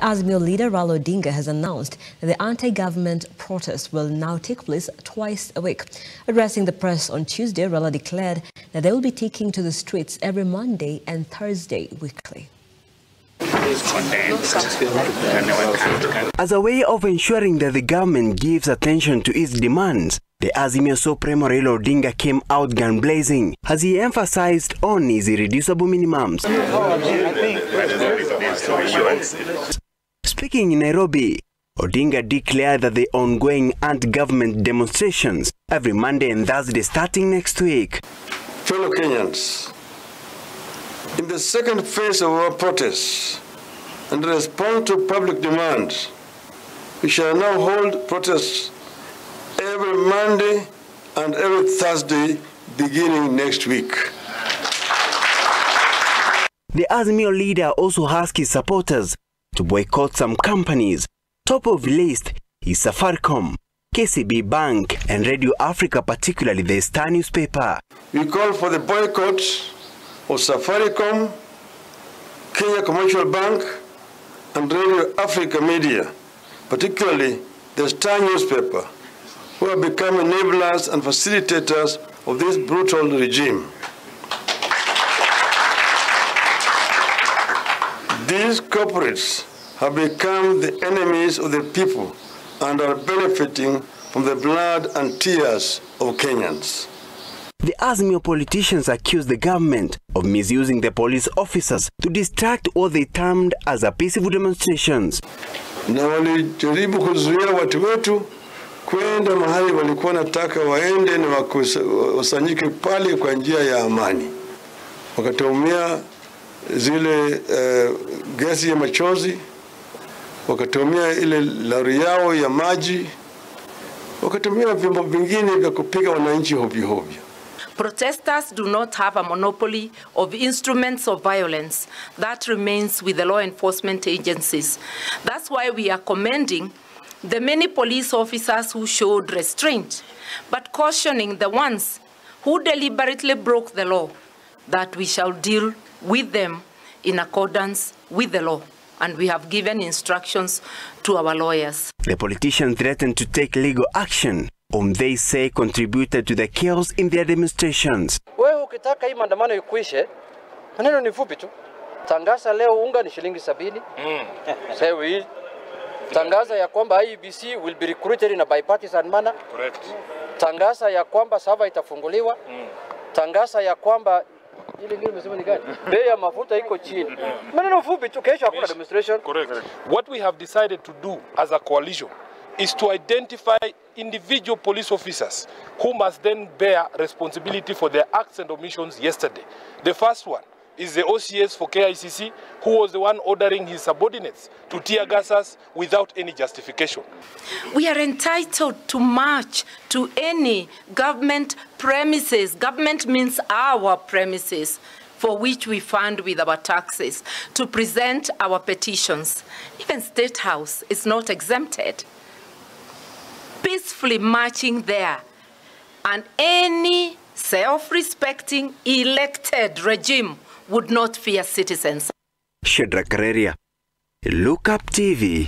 Azimio leader Raila Odinga has announced that the anti-government protests will now take place twice a week. Addressing the press on Tuesday, Raila declared that they will be taking to the streets every Monday and Thursday weekly. As a way of ensuring that the government gives attention to its demands, the Azimio Supremo Raila Odinga came out gun-blazing as he emphasized on his irreducible minimums. Speaking in Nairobi, Odinga declared that the ongoing anti-government demonstrations every Monday and Thursday starting next week. Fellow Kenyans, in the second phase of our protests, and in response to public demands, we shall now hold protests every Monday and every Thursday beginning next week. The Azimio leader also asked his supporters to boycott some companies. Top of the list is Safaricom, KCB Bank and Radio Africa, particularly the Star newspaper. We call for the boycott of Safaricom, Kenya Commercial Bank and Radio Africa Media, particularly the Star newspaper, who have become enablers and facilitators of this brutal regime. These corporates have become the enemies of the people and are benefiting from the blood and tears of Kenyans. The Azimio politicians accused the government of misusing the police officers to distract what they termed as a peaceful demonstrations. Na walijaribu kuzuia watu wetu kwenda mahali walikuwa nataka waende na wakusanyike pale kwa njia ya amani. Wakatumia zile gesi ya machozi, wakatumia ile lori yao ya maji, wakatumia vyombo vingine vya kupiga wananchi hovyo. Protesters do not have a monopoly of instruments of violence. That remains with the law enforcement agencies. That's why we are commending the many police officers who showed restraint, but cautioning the ones who deliberately broke the law that we shall deal with them in accordance with the law. And we have given instructions to our lawyers. The politicians threatened to take legal action whom they say contributed to the chaos in their demonstrations. Wewe ukitaka hii maandamano ikuishe, maneno ni fupi tu. Tangaza leo unga ni shilingi 70. Sasa hii tangaza ya kwamba IEBC will be recruited in a bipartisan manner. Correct. Tangaza ya kwamba sava itafunguliwa. Tangaza ya kwamba ile ngine umesema ni gani? Bei ya mafuta iko chini. Maneno fupi tu, kesho hakuna demonstration. Correct. What we have decided to do as a coalition is to identify individual police officers who must then bear responsibility for their acts and omissions yesterday. The first one is the OCS for KICC, who was the one ordering his subordinates to tear gas us without any justification. We are entitled to march to any government premises. Government means our premises, for which we fund with our taxes, to present our petitions. Even State House is not exempted. Peacefully marching there, and any self-respecting elected regime would not fear citizens. Shadrack Kareria, Look Up TV.